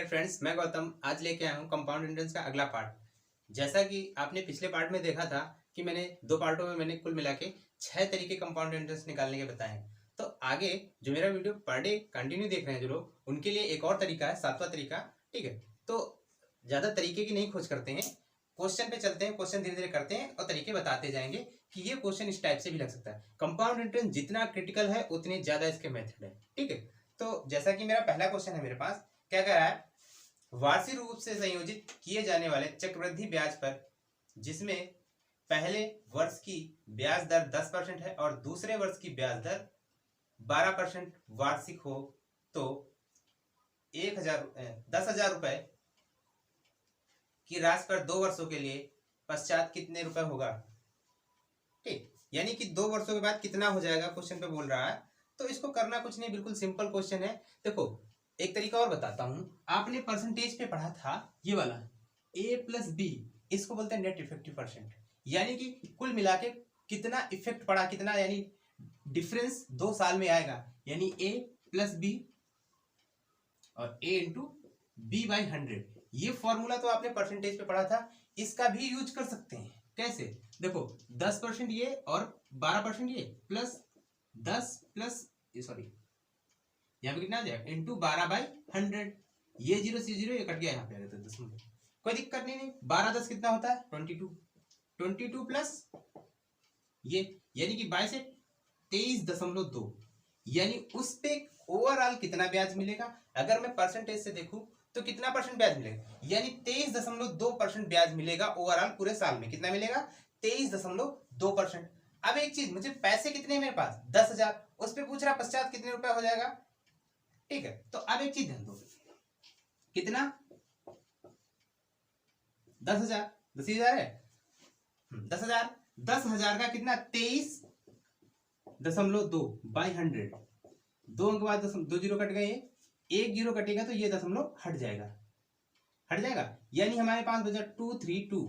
Friends, मैं गौतम आज लेके आया हूँ कंपाउंड एंट्रेंस का अगला पार्ट। जैसा कि आपने पिछले पार्ट में देखा था कि मैंने दो पार्टों में मैंने कुल मिला के 6 तरीके कंपाउंड एंट्रेंस निकालने के बताए हैं। तो आगे जो मेरा वीडियो पर डे कंटिन्यू देख रहे हैं जो लोग, उनके लिए एक और तरीका है, 7वां तरीका। ठीक है, तो ज़्यादा तरीके की नहीं खोज करते हैं, क्वेश्चन पे चलते हैं। क्वेश्चन धीरे धीरे करते हैं और तरीके बताते जाएंगे कि ये क्वेश्चन इस टाइप से भी लग सकता है। कंपाउंड एंट्रेंस जितना क्रिटिकल है उतने ज़्यादा इसके मेथड है। ठीक है, तो जैसा कि मेरा पहला क्वेश्चन है, मेरे पास क्या कह रहा है, वार्षिक रूप से संयोजित किए जाने वाले चक्रवृद्धि ब्याज पर, जिसमें पहले वर्ष की ब्याज दर 10% है और दूसरे वर्ष की ब्याज दर 12% वार्षिक हो, तो 10,000 रुपए की राशि पर 2 वर्षों के लिए पश्चात कितने रुपए होगा। ठीक, यानी कि 2 वर्षों के बाद कितना हो जाएगा, क्वेश्चन पे बोल रहा है। तो इसको करना कुछ नहीं, बिल्कुल सिंपल क्वेश्चन है। देखो, एक तरीका और बताता हूं। आपने परसेंटेज पे पढ़ा था ये वाला A+B, इसको बोलते हैं नेट इफेक्टिव परसेंट, यानी कि कुल मिला के कितना इफेक्ट पड़ा, कितना यानी डिफरेंस 2 साल में आएगा, यानी A+B और A × B/100। ये फॉर्मूला तो आपने परसेंटेज पे पढ़ा था, इसका भी यूज कर सकते हैं। कैसे, देखो 10% ये और 12% ये प्लस 10 प्लस सॉरी यहाँ पे कितना आ जाएगा इंटू 12/100। ये 0 से 0 ये कट गया, यहाँ पे आ गया 10 में, कोई दिक्कत नहीं। 12 10 कितना होता है 22 प्लस ये, यानी कि 22 से 23.2, यानी उस पे ओवरऑल कितना ब्याज मिलेगा। अगर मैं परसेंटेज से देखूं तो कितना परसेंट ब्याज मिलेगा, यानी 23.2% ब्याज मिलेगा ओवरऑल पूरे साल में। कितना मिलेगा 23.2%। अब एक चीज, मुझे पैसे कितने हैं मेरे पास 10,000, उस पे पूछ रहा पश्चात कितने रुपए हो जाएगा। ठीक है, तो अब एक चीज ध्यान दो, कितना 10,000 10,000 है, 10,000 का कितना 23.2/100। 2 के बाद 2 जीरो कट गए, एक जीरो कटेगा तो ये दशमलव हट जाएगा, यानी हमारे पास बचा 232,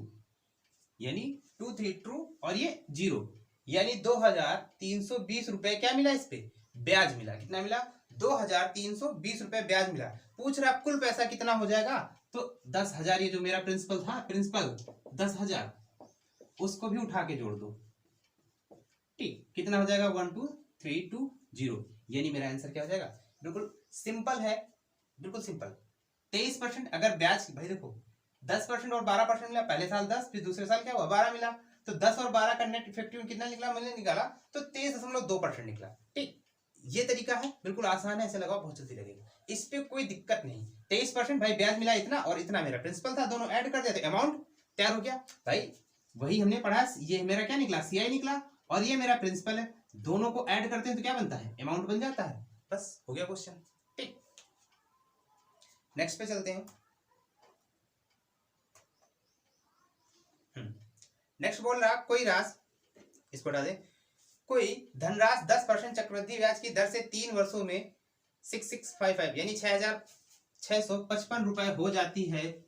यानी 232 और ये 0, यानी 2,320 रुपए क्या मिला, इस पे ब्याज मिला। कितना मिला 2,320 रुपए ब्याज मिला। पूछ रहा कुल पैसा कितना हो जाएगा, तो 10,000, ये जो मेरा प्रिंसिपल था, प्रिंसिपल 10,000, उसको भी उठा के जोड़ दो। ठीक, कितना हो जाएगा 12,320, यानी मेरा आंसर क्या हो जाएगा। बिल्कुल सिंपल है, बिल्कुल सिंपल। 23%। अगर ब्याज, भाई देखो 10% और 12% मिला, पहले साल 10, फिर दूसरे साल क्या हुआ 12 मिला, तो 10 और 12 का नेट इफेक्टिव कितना निकला, मैंने निकाला तो 23.2% निकला। ठीक, ये तरीका है, बिल्कुल आसान है, ऐसे लगाओ बहुत जल्दी लगेगा, इस पे कोई दिक्कत नहीं। 23% भाई ब्याज मिला इतना और इतना मेरा प्रिंसिपल था, दोनों ऐड कर दिया तो अमाउंट तैयार हो गया। भाई वही हमने पढ़ा, ये मेरा क्या निकला CI निकला और ये मेरा प्रिंसिपल है, दोनों को ऐड करते हैं तो क्या बनता है, अमाउंट बन जाता है। बस हो गया क्वेश्चन। ठीक, नेक्स्ट पे चलते हैं। नेक्स्ट बोल रहा कोई राशि, इसको हटा दे, कोई धनराशि 10% चक्रवृद्धि ब्याज की दर से 3 वर्षों में 6655 यानी 6,655 रुपए हो जाती है।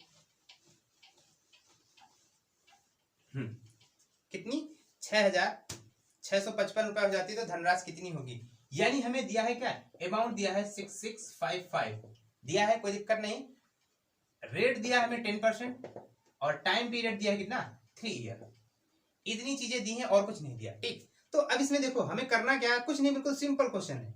कितनी 6,655 रुपए हो जाती है, तो धनराशि कितनी होगी। यानी हमें दिया है क्या, अमाउंट दिया है 6655 दिया है, कोई दिक्कत नहीं। रेट दिया है हमें 10% और टाइम पीरियड दिया है कितना 3 ईयर। इतनी चीजें दी हैं और कुछ नहीं दिया। ठीक, तो अब इसमें देखो हमें करना क्या है, कुछ नहीं, बिल्कुल सिंपल क्वेश्चन है।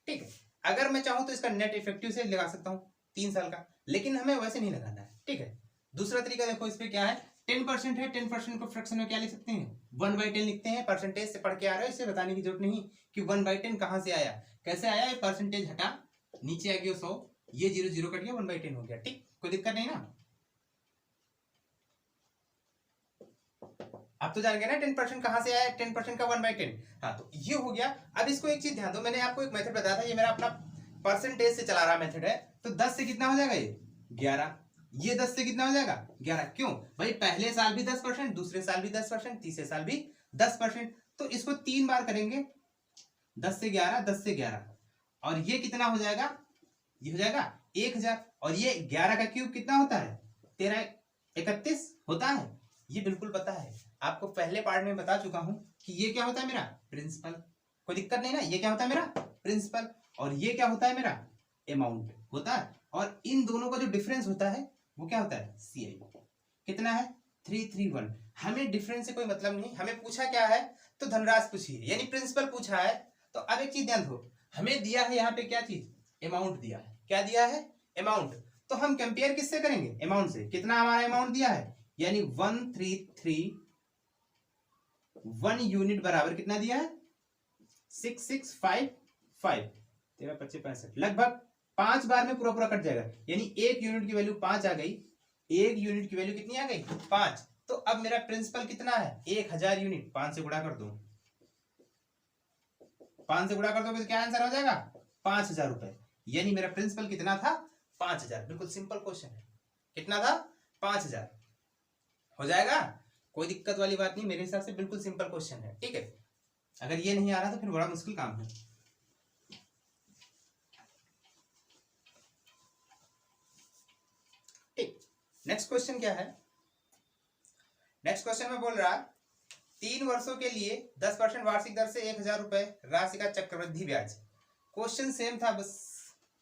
ठीक है, अगर मैं चाहूं तो इसका नेट इफेक्टिव से लगा सकता हूं 3 साल का, लेकिन हमें वैसे नहीं लगाना है। ठीक है, दूसरा तरीका देखो, इस पे क्या है 10% है, 10% को फ्रैक्शन में क्या लिख सकते हैं 1/10 लिखते हैं। परसेंटेज से पढ़ के आ रहे हो, इससे बताने की जरूरत नहीं कि 1/10 कहां से आया, कैसे आया। ये परसेंटेज हटा, नीचे आ गया 100, ये 0 0 कट गया, 1/10 हो गया। ठीक, कोई दिक्कत नहीं ना। आप तो जान गए ना 10% कहां से आया, 10% का 1/10। हाँ, तो ये हो गया। अब इसको एक चीज ध्यान दो, मैंने आपको एक मेथड बताया था, ये मेरा अपना परसेंटेज से चला रहा मेथड है, तो 10 से कितना हो जाएगा ये 11, ये 10 से कितना हो जाएगा 11। क्यों भाई, पहले साल भी 10%, दूसरे साल भी 10%, तीसरे साल भी 10%, तो इसको 3 बार करेंगे, 10 से 11, 10 से 11, और ये कितना हो जाएगा, ये हो जाएगा 1,000, और ये 11 का क्यूब कितना होता है 1331 होता है। ये बिल्कुल पता है, आपको पहले पार्ट में बता चुका हूं कि ये क्या होता है मेरा प्रिंसिपल, कोई दिक्कत नहीं ना। ये क्या होता है मेरा प्रिंसिपल, और ये क्या होता है मेरा अमाउंट होता है। और इन दोनों का जो डिफरेंस होता है वो क्या होता है, CI। कितना है, 331। हमें डिफरेंस से कोई मतलब नहीं, हमें पूछा क्या है, तो धनराशि पूछी है, यानी प्रिंसिपल पूछा है। तो अब एक चीज ध्यान दो, हमें दिया है यहाँ पे क्या चीज, अमाउंट दिया है। क्या दिया है, अमाउंट। तो हम कंपेयर किससे करेंगे, अमाउंट से। कितना हमारा अमाउंट दिया है, यानी 1331 यूनिट बराबर कितना दिया है, 6655। 13 25 65, लगभग 5 बार में पूरा पूरा कट जाएगा, यानी 1 यूनिट की वैल्यू 5 आ गई। 1 यूनिट की वैल्यू कितनी आ गई, 5। तो अब मेरा प्रिंसिपल कितना है, 1000 यूनिट। 5 से गुणा कर दो, 5 से गुणा कर दोगे तो क्या आंसर हो जाएगा, 5000 रुपए। यानी मेरा प्रिंसिपल कितना था, 5000। बिल्कुल सिंपल क्वेश्चन है। कितना था, 5000। हो जाएगा, कोई दिक्कत वाली बात नहीं, मेरे हिसाब से बिल्कुल सिंपल क्वेश्चन है। ठीक है, अगर ये नहीं आ रहा तो फिर बड़ा मुश्किल काम है। ठीक, नेक्स्ट क्वेश्चन क्या है। नेक्स्ट क्वेश्चन में बोल रहा, 3 वर्षों के लिए 10% वार्षिक दर से 1000 रुपए राशि का चक्रवृद्धि ब्याज। क्वेश्चन सेम था, बस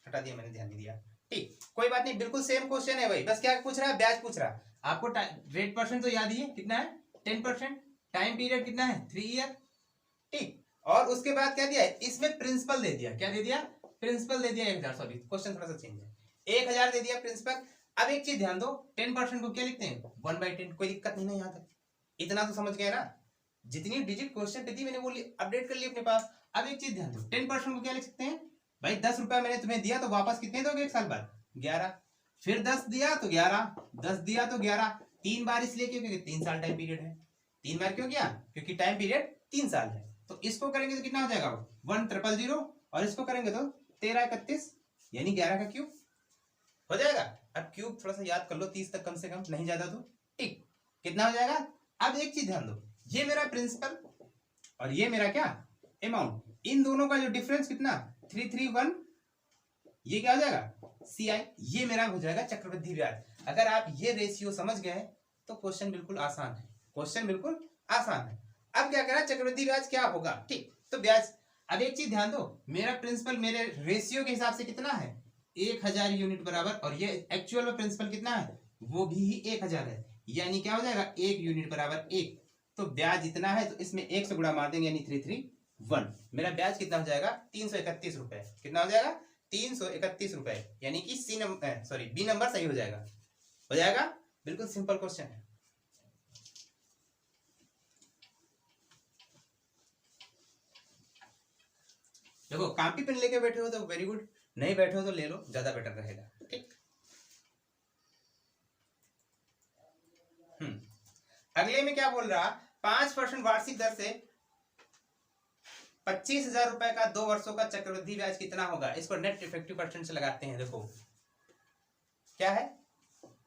हटा दिया मैंने, ध्यान नहीं दिया। ठीक, कोई बात नहीं, बिल्कुल सेम क्वेश्चन है भाई, बस क्या पूछ रहा है, ब्याज पूछ रहा है। आपको रेट परसेंट तो याद ही है, कितना है, 10%। टाइम पीरियड कितना है, 3 ईयर। ठीक, और उसके बाद क्या दिया है, इसमें प्रिंसिपल दे दिया। क्या दे दिया, प्रिंसिपल दे दिया 1000। सॉरी, क्वेश्चन थोड़ा सा चेंज है, 1000 दे दिया प्रिंसिपल। अब एक चीज ध्यान दो, 10% को क्या लिखते हैं, 1/10। कोई दिक्कत नहीं ना यहाँ तक, इतना तो समझ गए ना। जितनी डिजिट क्वेश्चन थी मैंने वो अपडेट कर ली अपने पास। अब एक चीज ध्यान दो, 10% को क्या लिख सकते हैं भाई, 10 रुपया मैंने तुम्हें दिया तो वापस कितने दोगे 1 साल बाद, 11। फिर 10 दिया तो 11, 10 दिया तो 11। 3 बार इसलिए क्योंकि 3 साल टाइम पीरियड है। 3 बार क्यों किया, क्योंकि टाइम पीरियड 3 साल है। तो इसको करेंगे तो कितना हो जाएगा, 1000, और इसको करेंगे तो 1331, यानी 11 का क्यूब हो जाएगा। अब क्यूब थोड़ा सा याद कर लो, 30 तक कम से कम, नहीं ज्यादा तो। ठीक, कितना हो जाएगा। अब एक चीज ध्यान दो, ये मेरा प्रिंसिपल और ये मेरा क्या, अमाउंट। इन दोनों का जो डिफरेंस कितना, 331, ये क्या हो जाएगा, CI। ये मेरा हो जाएगा चक्रवृद्धि ब्याज। अगर आप ये रेशियो समझ गए तो क्वेश्चन बिल्कुल आसान है, क्वेश्चन बिल्कुल आसान है। अब क्या करा, चक्रवृद्धि ब्याज क्या होगा। ठीक, तो ब्याज। अब एक चीज ध्यान दो, मेरा प्रिंसिपल मेरे रेशियो के हिसाब से कितना है, 1000 यूनिट बराबर, और ये एक्चुअल में प्रिंसिपल कितना है, वो भी 1000 है। यानी क्या हो जाएगा, 1 यूनिट बराबर 1। तो ब्याज इतना है, तो इसमें 1 से गुणा मार देंगे, यानी 331। मेरा ब्याज कितना हो जाएगा, 331 रुपए। कितना हो जाएगा, 331 रुपए। यानी कि बी नंबर सही हो जाएगा। हो जाएगा, बिल्कुल सिंपल क्वेश्चन है। देखो, कॉपी पेन लेके बैठे हो तो वेरी गुड, नहीं बैठे हो तो ले लो, ज्यादा बेटर रहेगा। ठीक, अगले में क्या बोल रहा, 5% वार्षिक दर से 25,000 रुपए का 2 वर्षों का चक्रवृद्धि ब्याज कितना होगा। इसको नेट इफेक्टिव परसेंट से लगाते हैं। देखो क्या है,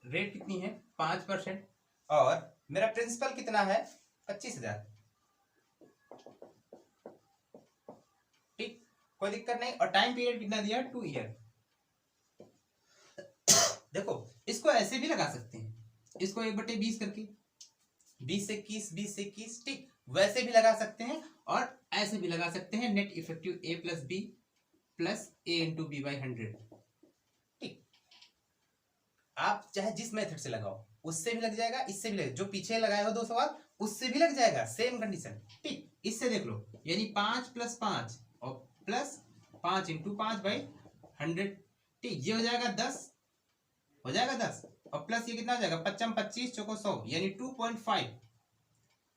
रेट कितनी है, 5%, और मेरा प्रिंसिपल कितना है, 25,000। ठीक, कोई दिक्कत नहीं, और टाइम पीरियड कितना दिया, 2 ईयर। देखो, इसको ऐसे भी लगा सकते हैं, इसको 1/20 करके, 20 से 21, 20 से 21। ठीक, वैसे भी लगा सकते हैं और ऐसे भी लगा सकते हैं, net effective A plus B plus A into B/100। ठीक, आप चाहे जिस मेथड से लगाओ, उससे भी लग जाएगा, इससे भी लग, जो पीछे लगाए हो 2 सवाल उससे भी लग जाएगा, सेम कंडीशन। ठीक, इससे देख लो, यानी 5 + 5 और प्लस 5 इंटू 5/100। ठीक, ये हो जाएगा 10, हो जाएगा 10, और प्लस ये कितना हो जाएगा, 55 25 चौको 100, यानी 2.5,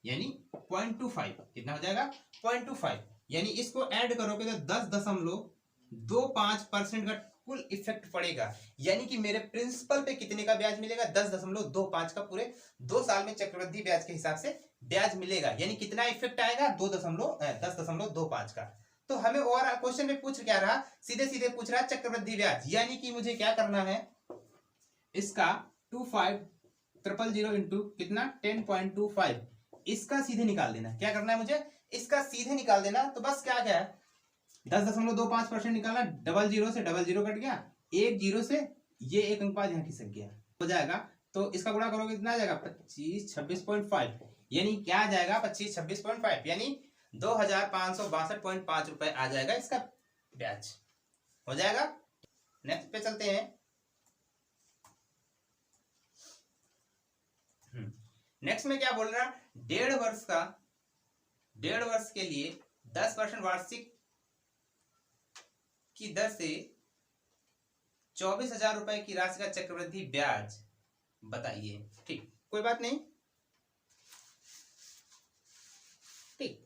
यानी 0.25। कितना हो जाएगा, 0.25। यानी इसको ऐड करोगे तो 10.25% का कुल इफेक्ट पड़ेगा। यानी कि मेरे प्रिंसिपल पे कितने का ब्याज मिलेगा, 10.25 का पूरे 2 साल में चक्रवृद्धि ब्याज के हिसाब से ब्याज मिलेगा। यानी कितना इफेक्ट आएगा, 10.25 का। तो हमें और क्वेश्चन में पूछ क्या रहा, सीधे सीधे पूछ रहा है चक्रवृद्धि ब्याज। यानी कि मुझे क्या करना है, इसका 25,000 इंटू कितना, 10.25, इसका सीधे निकाल देना। क्या करना है मुझे, इसका सीधे निकाल देना। तो बस क्या क्या है, 10.25% निकालना, 00 से 00 कट गया, 1 0 से ये 1 अंक बाद यहाँ खिसक गया, हो जाएगा। तो इसका गुणा करोगे कितना आ जाएगा, 25 26.5, यानी क्या आ जाएगा, 25 26.5, यानी 2562.5 रुपए आ जाएगा इसका ब्याज। हो जाएगा। नेक्स्ट पे चलते हैं। नेक्स्ट में क्या बोल रहा, 1.5 वर्ष के लिए 10% वार्षिक की दर से 24,000 रुपए की राशि का चक्रवृद्धि ब्याज बताइए। ठीक, कोई बात नहीं। ठीक,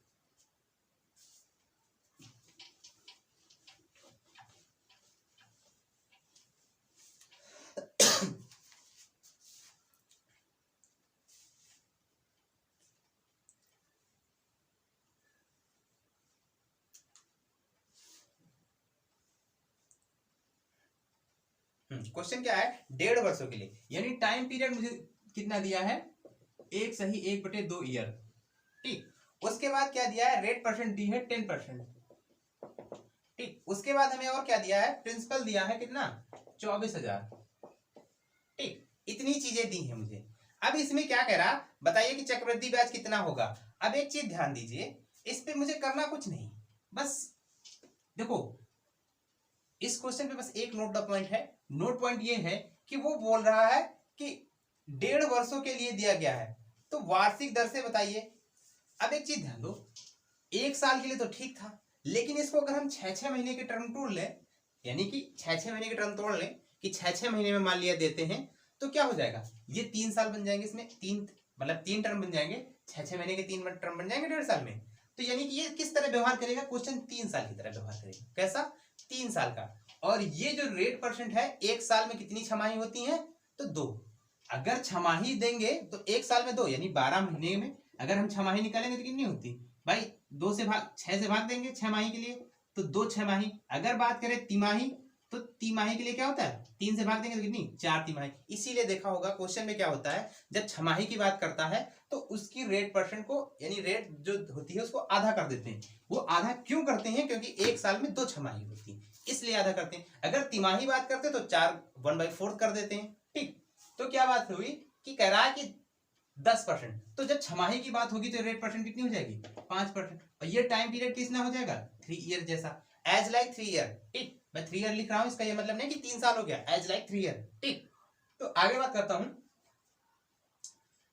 क्वेश्चन क्या है, 1.5 वर्षों के लिए, यानी टाइम पीरियड मुझे कितना दिया है, 1/2 ईयर। ठीक, उसके बाद क्या दिया है, रेट परसेंट दी है 10%। ठीक, उसके बाद हमें और क्या दिया है, प्रिंसिपल दिया है कितना, 24,000। ठीक, इतनी चीजें दी हैं मुझे। अब इसमें क्या कह रहा, बताइए कि चक्रवृद्धि ब्याज कितना होगा। अब एक चीज ध्यान दीजिए, इस पे मुझे करना कुछ नहीं, बस देखो इस क्वेश्चन पे बस एक नोट द पॉइंट है। नोट पॉइंट ये है कि वो बोल रहा है कि 1.5 वर्षों के लिए दिया गया है, तो वार्षिक दर से बताइए। अब एक चीज ध्यान दो, 1 साल के लिए तो ठीक था, लेकिन इसको अगर हम 6-6 महीने के टर्म तोड़ लें, यानी कि 6-6 महीने के टर्म तोड़ लें कि 6-6 महीने में मान लिया देते हैं, तो क्या हो जाएगा, ये 3 साल बन जाएंगे, इसमें 3 मतलब 3 टर्म बन जाएंगे, 6-6 महीने के 3 टर्म बन जाएंगे 1.5 साल में। तो यानी कि ये किस तरह व्यवहार करेगा, क्वेश्चन 3 साल की तरह व्यवहार करेगा। कैसा, 3 साल का। और ये जो रेट परसेंट है, 1 साल में कितनी छमाही होती है, तो 2। अगर छमाही देंगे तो 1 साल में 2, यानी 12 महीने में अगर हम छमाही निकालेंगे तो कितनी होती भाई, 2 से भाग 6 से भाग देंगे 6 माही के लिए, तो 2 छमाही। अगर बात करें तिमाही, तो तिमाही के लिए क्या होता है, 3 से भाग देंगे तो कितनी, 4 तिमाही। इसीलिए देखा होगा क्वेश्चन में क्या होता है, जब छमाही की बात करता है तो उसकी रेट परसेंट को, यानी रेट जो होती है उसको आधा कर देते हैं। वो आधा क्यों करते हैं, क्योंकि 1 साल में 2 छमाही होती है, इसलिए आधा करते हैं। अगर तिमाही बात करते तो 1/4 कर देते हैं। ठीक, तो क्या बात हुई कि कह रहा है कि 10%, तो जब छमाही की बात होगी तो रेट परसेंट कितनी हो जाएगी, 5%। और ये टाइम पीरियड कितना हो जाएगा, 3 ईयर जैसा, एज लाइक 3 ईयर। ठीक, मैं 3 ईयर लिख रहा हूं, इसका ये मतलब नहीं कि 3 साल हो गया, एज लाइक 3 ईयर। ठीक, तो आगे बात करता हूं,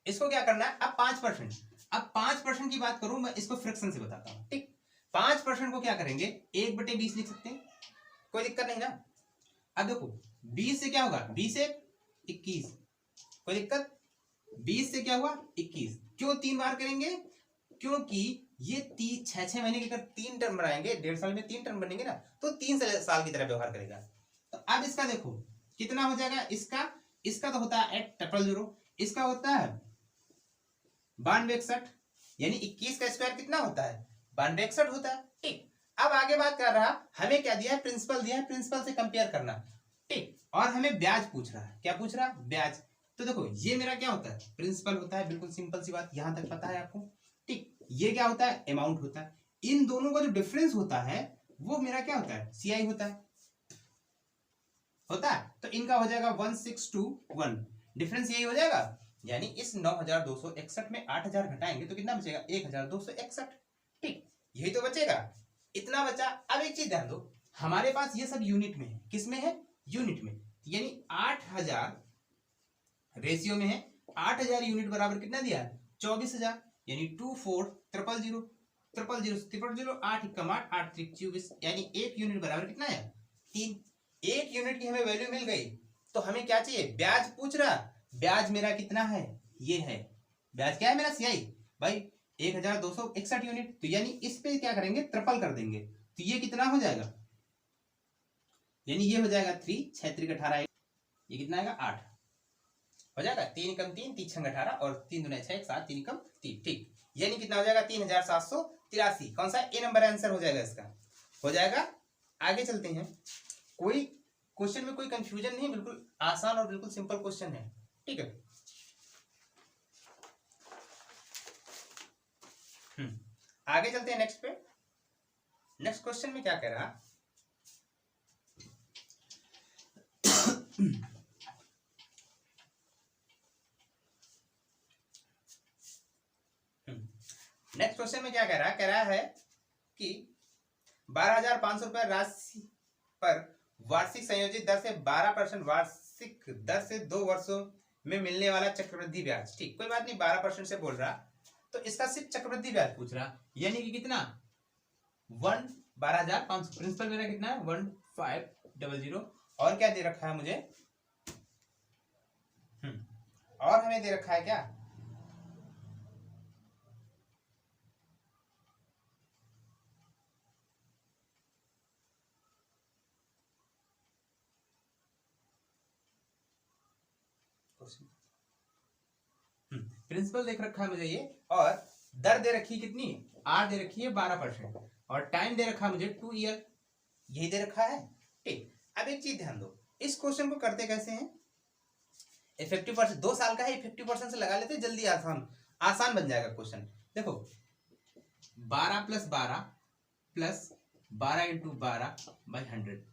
इसको क्या करना है, अब 5%। अब 5% की बात करूं मैं, इसको फ्रैक्शन से बताता हूं। ठीक, 5% को क्या करेंगे, 1/20 लिख सकते हैं, कोई दिक्कत नहीं ना। अब देखो 20 से क्या होगा, 20 से 21, कोई दिक्कत, 20 से क्या हुआ 21। क्यों 3 बार करेंगे, क्योंकि ये 6-6 महीने के अगर 3 टर्म बनाएंगे, 1.5 साल में 3 टर्म बनेंगे ना, तो 3 साल की तरह व्यवहार करेगा। तो अब इसका देखो कितना हो जाएगा, इसका तो होता है 800, इसका होता है 9261, यानी 21 का स्क्वायर कितना होता है, 9261 होता है। ठीक, अब आगे बात कर रहा, हमें क्या दिया है, प्रिंसिपल दिया है, प्रिंसिपल से कंपेयर करना। ठीक, और हमें ब्याज पूछ रहा है, क्या पूछ रहा है, ब्याज। तो देखो ये मेरा क्या होता है, प्रिंसिपल होता है, बिल्कुल सिंपल सी बात, यहां तक पता है आपको। ठीक, ये क्या होता है, अमाउंट होता है। इन दोनों का जो डिफरेंस होता है वो मेरा क्या होता है, सीआई होता है, तो इनका हो जाएगा 1621, डिफरेंस यही हो जाएगा। यानी इस 9,261 में 8,000 घटाएंगे तो कितना बचेगा, 1,261। ठीक, यही तो बचेगा, इतना बचा। अब एक चीज ध्यान दो, हमारे पास ये सब यूनिट में है, किस में है, यूनिट में, यानी 8,000 रेशियो में है, 8,000 यूनिट बराबर कितना दिया, 24,000, यानी 24,000 8 एकम 8 8 3 24, यानी 1 यूनिट बराबर कितना है, 3। 1 यूनिट की हमें वैल्यू मिल गई, तो हमें क्या चाहिए, ब्याज पूछ रहा। ब्याज मेरा कितना है, ये है ब्याज, क्या है मेरा सीआई भाई, 1,261 यूनिट। तो यानी इस पे क्या करेंगे, ट्रिपल कर देंगे, तो ये कितना हो जाएगा, यानी ये हो जाएगा 3 6 3 18, ये कितना आएगा 8 हो जाएगा, 3 एकम 3 3 6 18 और 3 दूना 6 7 3 एकम 3। ठीक, यानी कितना हो जाएगा, 3,783। कौन सा ए नंबर आंसर हो जाएगा इसका, हो जाएगा। आगे चलते हैं, कोई क्वेश्चन में कोई कंफ्यूजन नहीं, बिल्कुल आसान और बिल्कुल सिंपल क्वेश्चन है। ठीक है, आगे चलते हैं नेक्स्ट पे। नेक्स्ट क्वेश्चन में क्या कह रहा, नेक्स्ट क्वेश्चन में क्या कह रहा है कि 12,500 रुपए राशि पर वार्षिक संयोजित दर से 12% वार्षिक दर से 2 वर्षों में मिलने वाला चक्रवृद्धि ब्याज। ठीक, कोई बात नहीं, 12% से बोल रहा तो इसका सिर्फ चक्रवृद्धि ब्याज पूछ रहा, यानी कि कितना 12,500। प्रिंसिपल मेरा कितना है 1500। और क्या दे रखा है मुझे, और हमें दे रखा है क्या, प्रिंसिपल देख रखा है मुझे ये, और दर दे रखी है कितनी, आर दे रखी है 12%, और टाइम दे रखा है मुझे 2 ईयर, यही दे रखा है। ठीक, अब एक चीज ध्यान दो, इस क्वेश्चन को करते कैसे हैं, इफेक्टिव परसेंट 2 साल का है, इफेक्टिव परसेंट से लगा लेते, जल्दी आसान आसान बन जाएगा क्वेश्चन। देखो 12 + 12 + 12 × 12/100,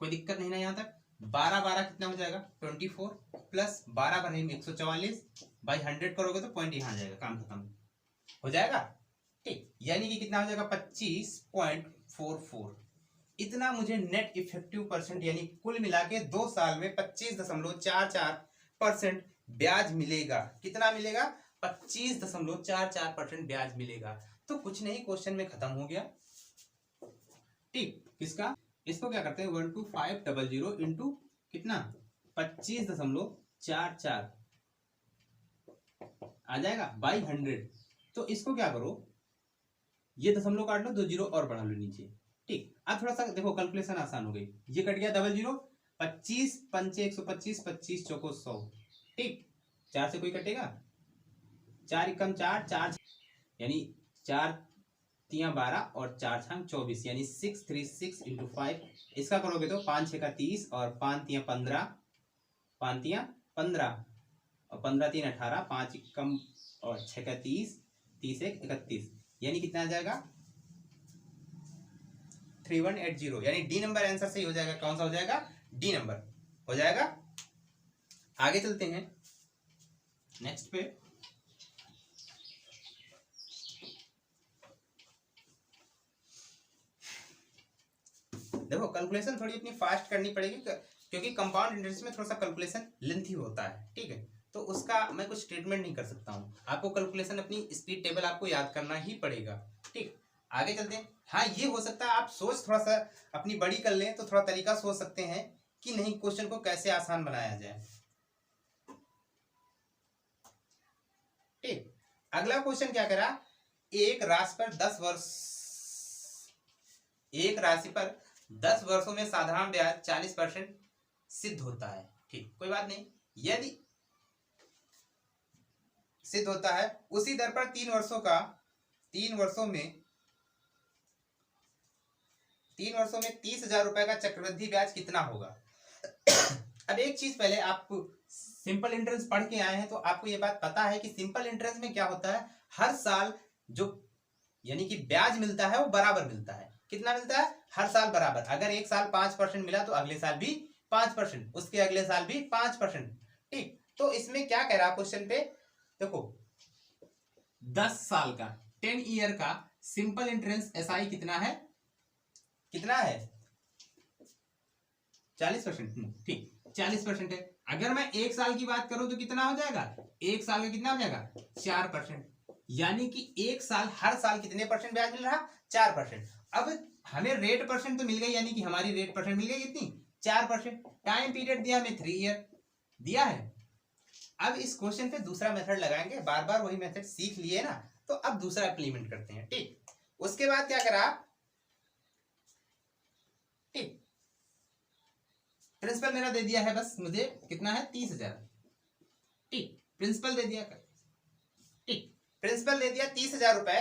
कोई दिक्कत नहीं ना यहाँ तक। 12 कितना हो जाएगा 24, प्लस 12 बने 144/100 करोगे तो पॉइंट यहाँ आ जाएगा, काम खत्म हो जाएगा। ठीक, यानी कि कितना हो जाएगा 25.44। इतना मुझे नेट इफेक्टिव परसेंट यानी कुल मिला के 2 साल में 25.44% ब्याज मिलेगा। कितना मिलेगा 25.44% ब्याज मिलेगा। तो कुछ नहीं, क्वेश्चन में खत्म हो गया। ठीक, किसका, इसको क्या करते हैं 12500 इंटू कितना 25.44 आ जाएगा बाई 100। तो इसको क्या करो, ये दशमलव काट लो, 2 जीरो और बढ़ा लो नीचे। ठीक, अब थोड़ा सा देखो कैलकुलेशन आसान हो गई, ये कट गया 00, 25 पंचे 125, 25 चौको 100। ठीक, 4 से कोई कटेगा, 4 एकम 4, 4 यानी 4 तियां 12 और 4 छंग 24, यानी 636 × 5। इसका करोगे तो 5 6 का 30 और 5 तियां 15, 5 तियां 15 और 15 3 18, 5 कम और 6 का 30, 30 1 31, यानी कितना आ जाएगा 3180, यानी डी नंबर आंसर सही हो जाएगा। कौन सा हो जाएगा, डी नंबर हो जाएगा। आगे चलते हैं नेक्स्ट पे। देखो कैलकुलेशन थोड़ी अपनी फास्ट करनी पड़ेगी, क्योंकि कंपाउंड इंटरेस्ट में थोड़ा सा कैलकुलेशन लेंथी होता है। ठीक है, तो उसका मैं कुछ स्टेटमेंट नहीं कर सकता हूँ, आपको कैलकुलेशन अपनी स्पीड टेबल आपको याद करना ही पड़ेगा। ठीक, आगे चलते हैं। हाँ, ये हो सकता है आप सोच थोड़ा सा अपनी बड़ी कर लें तो थोड़ा तरीका सोच सकते हैं कि नहीं क्वेश्चन को कैसे आसान बनाया जाए। ठीक, अगला क्वेश्चन क्या करा, एक राशि पर 10 वर्षों में साधारण ब्याज 40% सिद्ध होता है। ठीक, कोई बात नहीं, यदि सिद्ध होता है उसी दर पर 3 वर्षों में 30,000 रुपए का चक्रवृद्धि ब्याज कितना होगा। अब एक चीज, पहले आप सिंपल इंटरेस्ट पढ़ के आए हैं तो आपको ये बात पता है कि सिंपल इंटरेस्ट में क्या होता है, हर साल जो यानी कि ब्याज मिलता है वो बराबर मिलता है। कितना मिलता है, हर साल बराबर। अगर एक साल 5% मिला तो अगले साल भी 5%, उसके अगले साल भी 5%। ठीक, तो इसमें क्या कह रहा क्वेश्चन पे, देखो 10 साल का 10 ईयर का सिंपल इंटरेस्ट एसआई कितना है, 40%। ठीक, 40% है। अगर मैं एक साल की बात करूं तो कितना हो जाएगा, एक साल का कितना हो जाएगा 4%, यानी कि एक साल हर साल कितने परसेंट ब्याज मिल रहा, 4%। अब हमें रेट परसेंट तो मिल गई, यानी कि हमारी रेट परसेंट मिल गई कितनी 4%। टाइम पीरियड दिया हमें 3 ईयर दिया है। अब इस क्वेश्चन पे दूसरा मेथड लगाएंगे, बार बार वही मेथड सीख लिए ना, तो अब दूसरा इंप्लीमेंट करते हैं। ठीक, उसके बाद क्या करा, ठीक, प्रिंसिपल मेरा दे दिया है, बस मुझे कितना है 30,000। ठीक, प्रिंसिपल दे दिया, ठीक, प्रिंसिपल दे दिया 30,000 रुपए,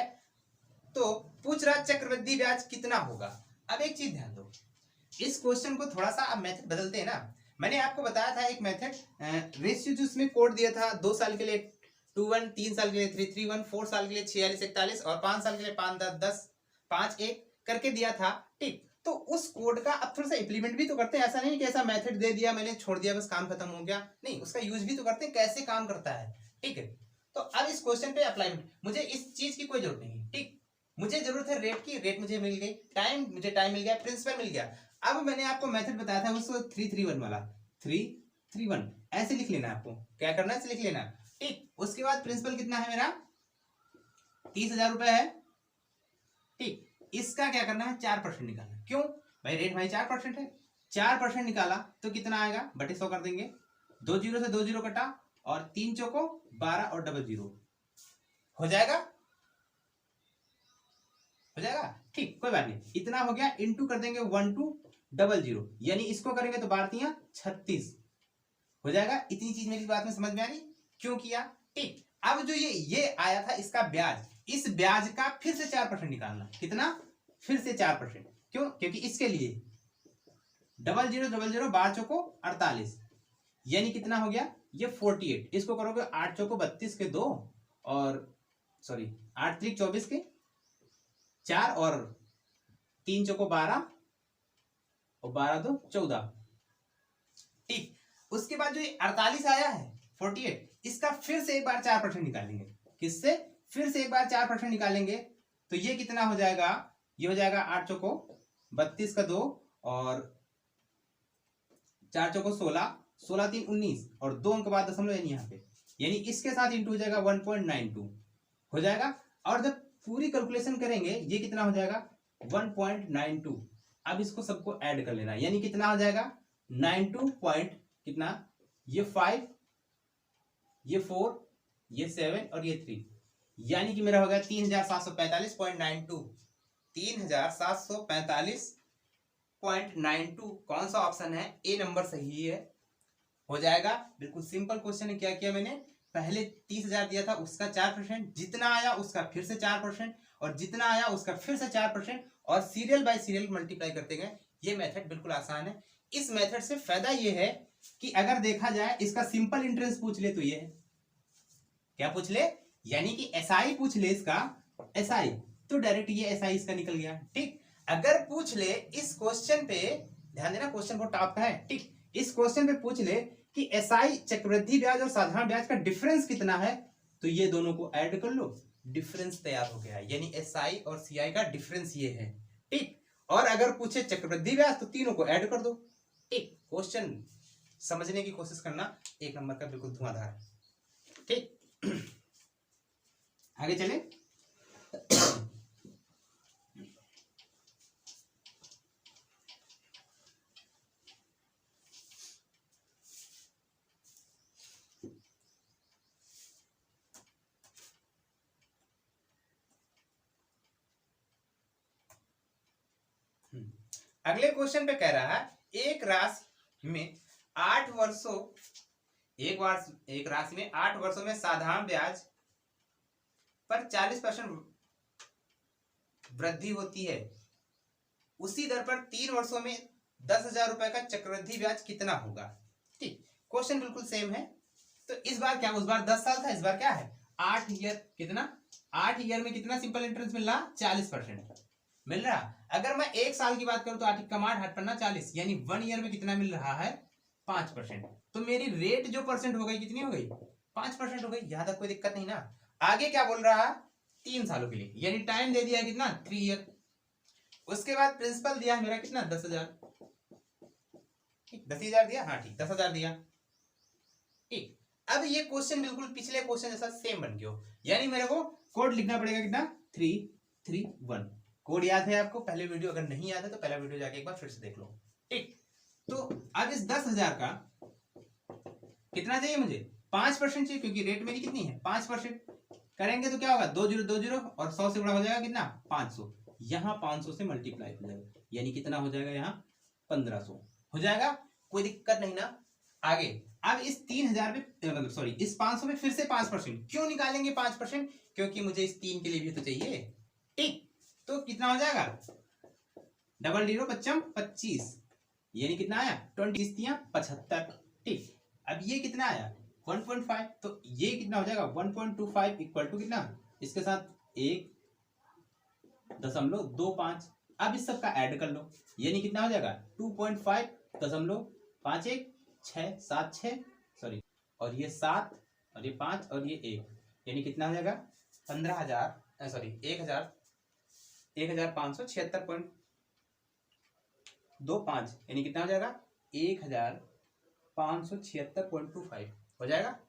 तो पूछ रहा चक्रवृद्धि ब्याज कितना होगा। अब एक चीज ध्यान दो, इस क्वेश्चन को थोड़ा सा अब मेथड बदलते हैं ना। मैंने आपको बताया था एक मेथड, रेशियो जो उसमें कोड दिया था, 2 साल के लिए 2:1, 3 साल के लिए 3:3:1, 4 साल के लिए 46:41 और 5 साल के लिए 5:10, 5:1 करके दिया था। ठीक, तो उस कोड का अब थोड़ा सा इंप्लीमेंट भी तो करते हैं। ऐसा नहीं कि ऐसा मेथड दे दिया मैंने छोड़ दिया बस काम खत्म हो गया, नहीं, उसका यूज भी तो करते हैं, कैसे काम करता है। ठीक है, तो अब इस क्वेश्चन पे अप्लाईमेंट, मुझे इस चीज की कोई जरूरत नहीं है। ठीक, मुझे जरूरत है रेट की, रेट मुझे मिल गई, टाइम मिल गया, प्रिंसिपल मिल गया। अब मैंने आपको मेथड बताया था उसको 3:3:1 वाला, 3 31 ऐसे लिख लेना, आपको क्या करना है ऐसे लिख लेना। ठीक, उसके बाद प्रिंसिपल कितना है मेरा 30,000 रुपए है। ठीक, इसका क्या करना है 4% निकालना। क्यों भाई, रेट भाई 4% है, 4% निकाला तो कितना आएगा बटे 100 कर देंगे, 2 जीरो से 2 जीरो कटा और 3 चौको 12 और डबल जीरो हो जाएगा, हो जाएगा। ठीक, कोई बात नहीं, इतना हो गया, इंटू कर देंगे 1200, यानी इसको करेंगे तो 12 36 हो जाएगा। इतनी चीज मेरी बात में समझ में आ रही क्यों किया। ठीक, अब जो ये आया था इसका ब्याज, इस ब्याज का फिर से 4% निकालना। कितना, फिर से 4%। क्यों, क्योंकि इसके लिए 0000 12 चौको 48, यानी कितना हो गया ये 48। इसको करोगे 8 चौको 32 के 2 और सॉरी 8 त्रिक 24 के 4 और 3 चौको 12 और 12 दो 14। ठीक, उसके बाद जो ये 48 आया है 48, इसका फिर से एक बार 4% निकालेंगे। किससे, फिर से एक बार 4% निकालेंगे तो ये कितना हो जाएगा, ये हो जाएगा 8 चौको 32 का 2 और 4 चौको 16, 16 3 19 और 2 अंक बाद दशमलव यानी यहाँ पे, यानी इसके साथ इंटू हो जाएगा 1.92 हो जाएगा। और जब पूरी कैलकुलेशन करेंगे ये कितना हो जाएगा 1.92। अब इसको सबको ऐड कर लेना, यानी कितना हो जाएगा 92 पॉइंट कितना, ये 5 ये 4 ये 7 और ये 3, यानी कि मेरा हो गया 3745.92, 3745.92। कौन सा ऑप्शन है, ए नंबर सही है, हो जाएगा। बिल्कुल सिंपल क्वेश्चन है। क्या किया मैंने, पहले 30,000 दिया था उसका 4%, जितना आया उसका फिर से 4% और जितना आया उसका फिर से 4% और सीरियल बाय सीरियल मल्टीप्लाई करते गए। ये मेथड बिल्कुल आसान है। इस मेथड से फायदा ये है कि अगर देखा जाए इसका सिंपल इंटरेस्ट पूछ ले तो ये है, क्या पूछ ले, यानी कि एसआई पूछ ले इसका, एसआई तो डायरेक्ट ये एसआई इसका निकल गया। ठीक, अगर पूछ ले इस क्वेश्चन पे, ध्यान देना क्वेश्चन बहुत टॉप का है। ठीक, इस क्वेश्चन पे पूछ ले कि एसआई चक्रवृद्धि ब्याज और साधारण ब्याज का डिफरेंस कितना है, तो ये दोनों को ऐड कर लो, डिफरेंस तैयार हो गया, यानी एसआई और सीआई का डिफरेंस ये है। ठीक, और अगर पूछे चक्रवृद्धि ब्याज तो तीनों को ऐड कर दो। ठीक, क्वेश्चन समझने की कोशिश करना, एक नंबर का बिल्कुल धुआंधार। ठीक, आगे चले। अगले क्वेश्चन पे कह रहा है एक राशि में 8 वर्षों एक राशि में 8 वर्षों में साधारण ब्याज पर 40% वृद्धि होती है, उसी दर पर 3 वर्षों में 10,000 रुपए का चक्रवृद्धि ब्याज कितना होगा। ठीक, क्वेश्चन बिल्कुल सेम है। तो इस बार क्या, उस बार 10 साल था, इस बार क्या है 8 ईयर। कितना, 8 ईयर में कितना सिंपल इंटरेस्ट मिल रहा, 40% मिल रहा। अगर मैं 1 साल की बात करूं तो 8 कमाट 8 पन्ना 40, यानी 1 ईयर में कितना मिल रहा है 5%। तो मेरी रेट जो परसेंट हो गई कितनी हो गई 5% हो गई। यहां तक कोई दिक्कत नहीं ना। आगे क्या बोल रहा है 3 सालों के लिए, यानी टाइम दे दिया है कितना 3 ईयर। उसके बाद प्रिंसिपल दिया है मेरा कितना 10,000, 10,000 दिया, हाँ ठीक 10,000 दिया। ठीक, अब ये क्वेश्चन बिल्कुल पिछले क्वेश्चन जैसा सेम बन गया, यानी मेरे को कोड लिखना पड़ेगा कितना 331। कोड याद है आपको, पहले वीडियो अगर नहीं याद है तो पहला वीडियो जाके एक बार फिर से देख लो। ठीक, तो अब इस 10,000 का कितना चाहिए मुझे 5% चाहिए, क्योंकि रेट मेरी कितनी है 5%। करेंगे तो क्या होगा 2 जीरो 2 जीरो और 100 से बड़ा हो जाएगा कितना 500, यहाँ 500 से मल्टीप्लाई हो जाएगा, यानी कितना हो जाएगा यहाँ 1500 हो जाएगा। कोई दिक्कत नहीं ना। आगे अब इस 3,000 पे मतलब सॉरी इस 500 में फिर से 5%। क्यों निकालेंगे 5%, क्योंकि मुझे इस 3 के लिए भी तो चाहिए। ठीक, तो कितना हो जाएगा डबल जीरो 25, यानी कितना आया 20 75। ठीक, अब ये कितना आया 1.5, तो ये कितना हो जाएगा 1.25 इक्वल टू कितना, इसके साथ 1.25। अब इस सब का ऐड कर लो, यानी कितना हो जाएगा 2.5.51 सॉरी, और ये 7 और ये 5 और ये 1, यानी कितना हो जाएगा 15,000 सॉरी 1576.25, यानी कितना हो जाएगा 1,000 576.25 हो जाएगा।